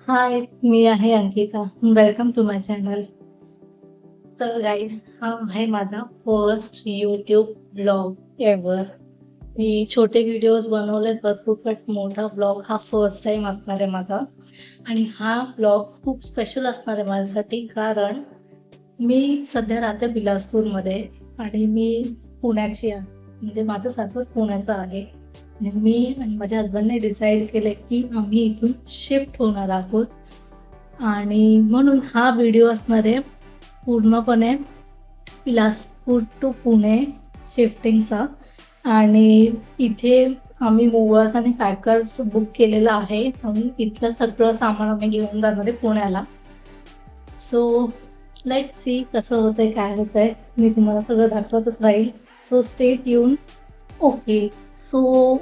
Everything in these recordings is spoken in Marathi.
हाय, मी आहे Ankita. Welcome to my channel. तर गाईज हा आहे माझा फर्स्ट यूट्यूब ब्लॉग एव्हर. मी छोटे व्हिडिओज बनवलेत भरपूर, बट मोठा ब्लॉग हा फर्स्ट टाइम असणार आहे माझा. आणि हा ब्लॉग खूप स्पेशल असणार आहे माझ्यासाठी, कारण मी सध्या राहते बिलासपूरमध्ये आणि मी पुण्याची आहे. म्हणजे माझं सासर पुण्याचं आहे आणि मी आणि माझ्या हसबंडने डिसाईड केले की आम्ही इथून शिफ्ट होणार आहोत. आणि म्हणून हा व्हिडिओ असणार आहे पूर्णपणे बिलासपूर टू पुणे शिफ्टिंगचा. आणि इथे आम्ही मूवर्स आणि पॅकर्स बुक केलेलं आहे आणि इथलं सगळं सामान आम्ही घेऊन जाणार आहे पुण्याला. सो लेट सी कसं होतंय, काय होतंय. मी तुम्हाला सगळं दाखवतच राहील. So stay tune. Okay. So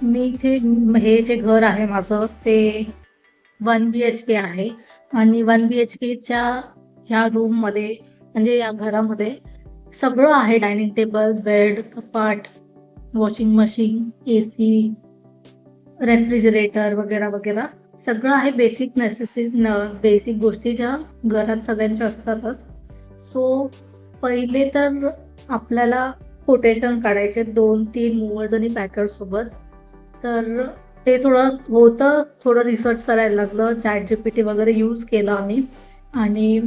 मी इथे हे जे घर आहे माझं ते 1 BHK आहे आणि 1 BHKच्या ह्या रूममध्ये म्हणजे या घरामध्ये सगळं आहे. डायनिंग टेबल, बेड, कपाट, वॉशिंग मशीन, AC, रेफ्रिजरेटर वगैरे वगैरे सगळं आहे. बेसिक गोष्टी ज्या घरात सगळ्यांच्या असतातच. सो पहिले तर आपल्याला कोटेशन काढायचे 2-3 मूवर्स आणि पॅकर सोबत. तर ते थोडं रिसर्च करायला लागलं. ChatGPT वगैरे यूज केलं आम्ही आणि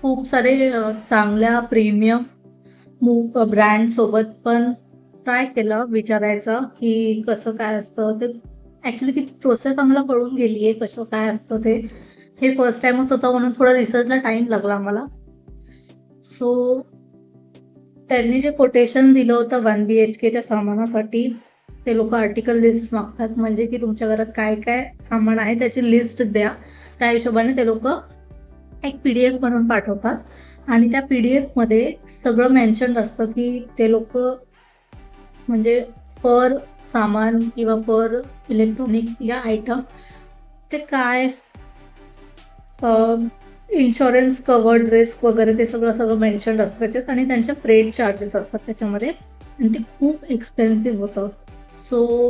खूप सारे चांगल्या प्रीमियम ब्रँड सोबत पण ट्राय केलं विचारायचं की कसं काय असतं ते. ॲक्च्युली ती प्रोसेस आम्हाला कळून गेली आहे कसं काय असतं ते. हे फर्स्ट टाइमच होतं म्हणून थोडा रिसर्चला टाइम लागला आम्हाला. सो त्यांनी जे कोटेशन दिलं होतं 1 BHKच्या सामानासाठी, ते लोक आर्टिकल लिस्ट मागतात. म्हणजे की तुमच्या घरात काय काय सामान आहे त्याची लिस्ट द्या. त्या हिशोबाने ते लोक एक PDF बनवून पाठवतात आणि त्या PDF मध्ये सगळं मेन्शन असतं की ते लोक म्हणजे पर सामान किंवा पर इलेक्ट्रॉनिक या आयटम ते काय इन्शुरन्स कवर्ड रिस्क वगैरे ते सगळं मेन्शन असतं त्याच्यात आणि त्यांच्या फ्रेट चार्जेस असतात त्याच्यामध्ये आणि ते खूप एक्सपेन्सिव्ह होतं. सो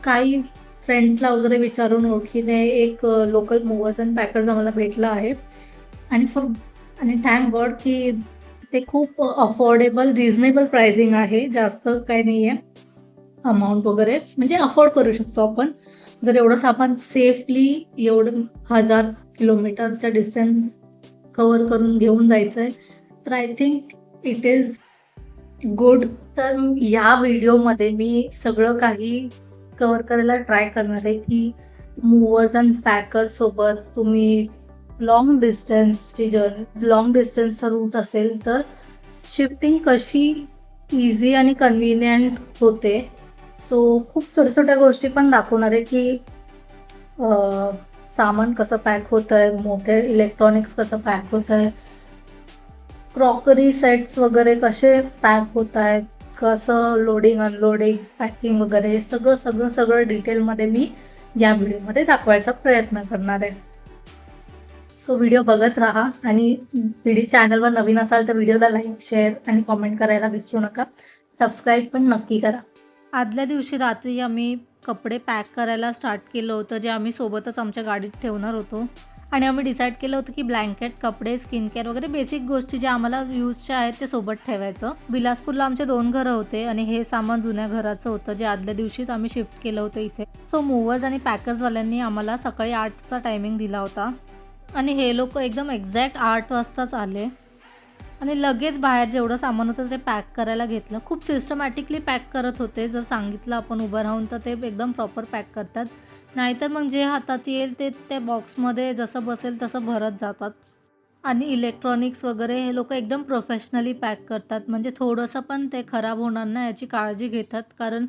काही फ्रेंड्सला वगैरे विचारून ओळखीने एक लोकल मूवर्स अँड पॅकर्स आम्हाला भेटला आहे आणि थँक गॉड की ते खूप अफोर्डेबल रिझनेबल प्राइसिंग आहे. जास्त काही नाही आहे अमाऊंट वगैरे, म्हणजे अफोर्ड करू शकतो आपण. जर एवढं सामान सेफली एवढं 1000 किलोमीटरच्या डिस्टन्स कव्हर करून घेऊन जायचं आहे तर I think it is good. तर या व्हिडिओमध्ये मी सगळं काही कव्हर करायला ट्राय करणार आहे की मूवर्स अँड पॅकर्स सोबत तुम्ही लॉंग डिस्टन्सचा रूट असेल तर शिफ्टिंग कशी इझी आणि कन्व्हिनियंट होते. सो खूप छोट्या छोट्या गोष्टी पण दाखवणार आहे की सामान कसं पॅक होत आहे, मोठे इलेक्ट्रॉनिक्स कसं पॅक होत आहे, क्रॉकरी सेट्स वगैरे कसे पॅक होत आहेत, कसं लोडिंग अनलोडिंग पॅकिंग वगैरे सगळं डिटेलमध्ये मी या व्हिडिओमध्ये दाखवायचा प्रयत्न करणार आहे. सो व्हिडिओ बघत राहा आणि चॅनलवर नवीन असाल तर व्हिडिओला लाईक, शेअर आणि कॉमेंट करायला विसरू नका. सबस्क्राईब पण नक्की करा. आदल्या दिवशी रात्री आम्ही कपडे पॅक करायला स्टार्ट केलं होतं, जे आम्ही सोबतच आमच्या गाडीत ठेवणार होतो. आणि आम्ही डिसाईड केलं होतं की ब्लँकेट, कपडे, स्किन केअर वगैरे बेसिक गोष्टी ज्या आम्हाला यूजच्या आहेत ते सोबत ठेवायचं. बिलासपूरला आमचे 2 घरं होते आणि हे सामान जुन्या घराचं होतं, जे आदल्या दिवशीच आम्ही शिफ्ट केलं होतं इथे. सो मूवर्स आणि पॅकर्सवाल्यांनी आम्हाला सकाळी 8चा टायमिंग दिला होता आणि हे लोक एकदम एक्झॅक्ट 8 वाजताच आले आणि लगेच बाहेर जेवढं सामान होतं ते पॅक करायला घेतलं. खूप सिस्टमॅटिकली पॅक करत होते. जर सांगितलं आपण उभं राहून तर ते एकदम प्रॉपर पॅक करतात. नाहीतर मग जे हातात येईल ते त्या बॉक्समध्ये जसं बसेल तसं भरत जातात. आणि इलेक्ट्रॉनिक्स वगैरे हे लोक एकदम प्रोफेशनली पॅक करतात. म्हणजे थोडंसं पण ते खराब होणार नाही याची काळजी घेतात. कारण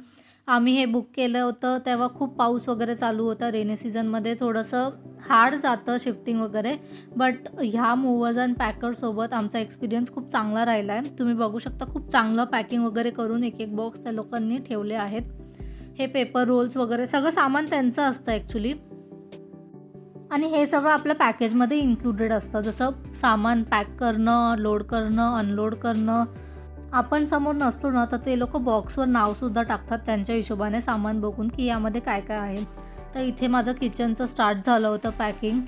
आम्ही हे बुक केलं होतं तेव्हा खूप पाऊस वगैरे चालू होता. रेनी सीझनमध्ये थोडंसं हार्ड जातं शिफ्टिंग वगैरे. बट ह्या मूवर्स अँड पॅकरसोबत आमचा एक्सपिरियन्स खूप चांगला राहिला आहे. तुम्ही बघू शकता खूप चांगलं पॅकिंग वगैरे करून एक बॉक्स त्या लोकांनी ठेवले आहेत. हे पेपर रोल्स वगैरे सगळं सामान त्यांचं असतं ॲक्च्युली. आणि हे सगळं आपल्या पॅकेजमध्ये इन्क्लुडेड असतं. जसं सामान पॅक करणं, लोड करणं, अनलोड करणं. आपण समोर नसलो ना तर ते लोक बॉक्सवर नावसुद्धा टाकतात त्यांच्या हिशोबाने सामान बघून की यामध्ये काय काय आहे. तर इथे माझं किचनचं स्टार्ट झालं होतं पॅकिंग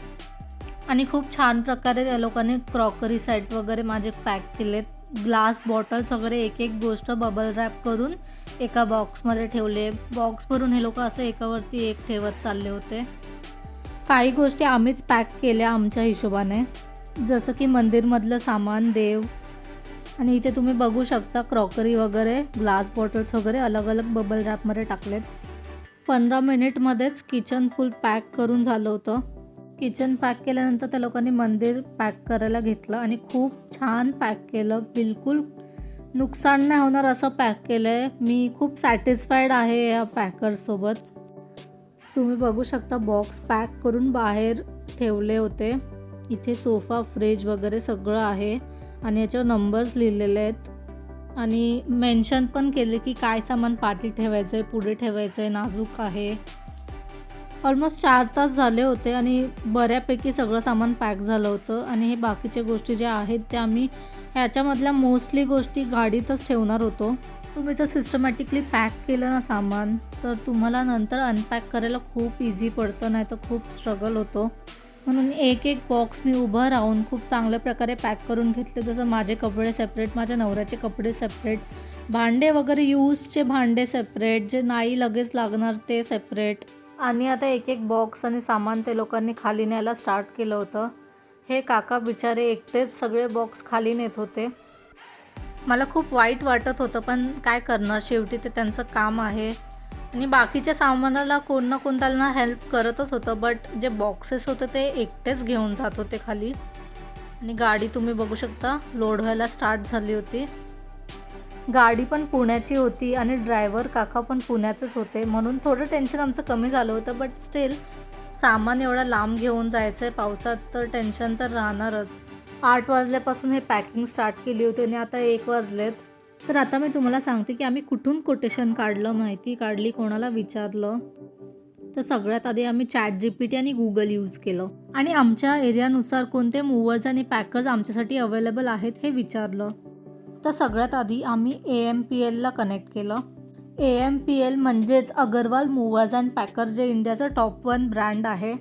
आणि खूप छान प्रकारे त्या लोकांनी क्रॉकरी सेट वगैरे माझे पॅक केलेत. ग्लास बॉटल्स वगैरे एक एक गोष्ट बबल रॅप करून एका बॉक्समध्ये ठेवले. बॉक्स भरून हे लोक असं एकावरती एक ठेवत चालले होते. काही गोष्टी आम्हीच पॅक केल्या आमच्या हिशोबाने, जसं की मंदिरमधलं सामान, देव. आणि इथे तुम्ही बघू शकता क्रॉकरी वगैरे, ग्लास बॉटल्स वगैरे अलग अलग बबल रॅपमध्ये टाकलेत. 15 मिनिटमध्येच किचन फुल पॅक करून झालं होतं. किचन पॅक केल्यानंतर त्या लोकांनी मंदिर पॅक करायला घेतलं आणि खूप छान पॅक केलं. बिलकुल नुकसान नाही होणार असं पॅक केलं आहे. मी खूप सॅटिस्फाईड आहे या पॅकर्ससोबत. तुम्ही बघू शकता बॉक्स पॅक करून बाहेर ठेवले होते. इथे सोफा, फ्रीज वगैरे सगळं आहे आणि याच्यावर नंबर्स लिहिलेले आहेत आणि मेन्शन पण केले की काय सामान पाठी ठेवायचं आहे, पुढे ठेवायचं आहे, नाजूक आहे. ऑलमोस्ट 4 तास झाले होते आणि बऱ्यापैकी सगळं सामान पॅक झालं होतं. आणि हे बाकीच्या गोष्टी ज्या आहेत त्या आम्ही ह्याच्यामधल्या मोस्टली गोष्टी गाडीतच ठेवणार होतो. तुम्ही जर सिस्टमॅटिकली पॅक केलं ना सामान, तर तुम्हाला नंतर अनपॅक करायला खूप इझी पडतं, नाही तर खूप स्ट्रगल होतो. म्हणून एक एक बॉक्स मी उभं राहून खूप चांगल्या प्रकारे पॅक करून घेतले. जसं माझे कपडे सेपरेट, माझ्या नवऱ्याचे कपडे सेपरेट, भांडे वगैरे यूजचे भांडे सेपरेट, जे नाही लगेच लागणार ते सेपरेट. आणि आता एक एक बॉक्स आणि सामान ते लोकांनी खाली न्यायला स्टार्ट केलं होतं. हे काका बिचारे एकटेच सगळे बॉक्स खाली नेत होते. मला खूप वाईट वाटत होतं, पण काय करणार, शेवटी ते त्यांचं काम आहे. आणि बाकीच्या सामानाला कोण ना कोण त्यांना हेल्प करतच होतं, बट जे बॉक्सेस होते ते एकटेच घेऊन जात होते खाली. आणि गाडी तुम्ही बघू शकता लोड व्हायला स्टार्ट झाली होती. गाडी पण पुण्याची होती आणि ड्रायव्हर काका पण पुण्याचेच होते, म्हणून थोडं टेन्शन आमचं कमी झालं होतं. बट स्टील सामान एवढा लांब घेऊन जायचं आहे पावसात, तर टेन्शन तर राहणारच. 8 वाजल्यापासून हे पॅकिंग स्टार्ट केली होती आणि आता 1 वाजलेत. तर आता मी तुम्हाला सांगते की आम्ही कुठून कोटेशन काढलं, माहिती काढली, कोणाला विचारलं. तर सगळ्यात आधी आम्ही ChatGPT आणि Google यूज केलं आणि आमच्या एरियानुसार कोणते मूवर्स आणि पॅकर्स आमच्यासाठी अवेलेबल आहेत हे विचारलं. तर सगळ्यात आधी आम्ही AMPLला कनेक्ट केलं. AMPL म्हणजेच अगरवाल मूवर्स अँड पॅकर्स, जे इंडियाचं टॉप 1 ब्रँड आहे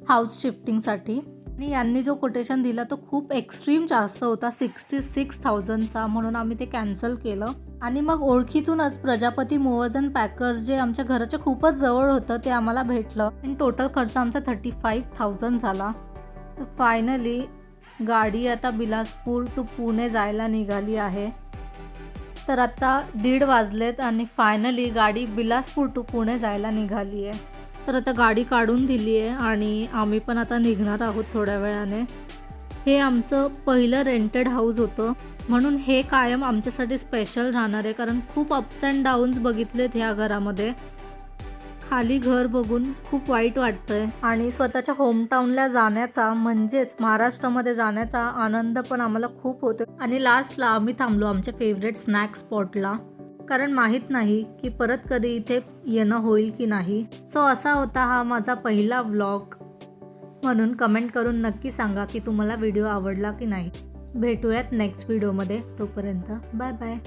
हाऊस शिफ्टिंगसाठी. आणि यांनी जो कोटेशन दिला तो खूप एक्स्ट्रीम जास्त होता, 66,000चा, म्हणून आम्ही ते कॅन्सल केलं. आणि मग ओळखीतूनच प्रजापती मूवर्स अँड पॅकर्स, जे आमच्या घराच्या खूपच जवळ होतं, ते आम्हाला भेटलं आणि टोटल खर्च आमचा 35,000 झाला. तर फायनली गाडी आता बिलासपूर टू पुणे जायला निघाली आहे. तर आता 1:30 वाजलेत आणि फायनली गाडी बिलासपूर टू पुणे जायला निघाली आहे. तर आता गाडी काढून दिली आहे आणि आम्ही पण आता निघणार आहोत थोड्या वेळाने. हे आमचं पहिलं रेंटेड हाऊस होतं, म्हणून हे कायम आमच्यासाठी स्पेशल राहणार आहे, कारण खूप अप्स अँड डाऊन्स बघितलेत ह्या घरामध्ये. खाली घर बघून खूप वाईट वाटतंय आणि स्वतःच्या होमटाऊनला जाण्याचा, म्हणजेच महाराष्ट्रामध्ये जाण्याचा आनंद पण आम्हाला खूप होतो. आणि लास्टला आम्ही थांबलो आमच्या फेवरेट स्नॅक स्पॉटला, कारण माहीत नाही की परत कधी इथे येणं होईल की नाही. सो असा होता हा माझा पहिला व्लॉग. म्हणून कमेंट करून नक्की सांगा की तुम्हाला व्हिडिओ आवडला की नाही. भेटूयात नेक्स्ट व्हिडिओमध्ये. तोपर्यंत बाय बाय.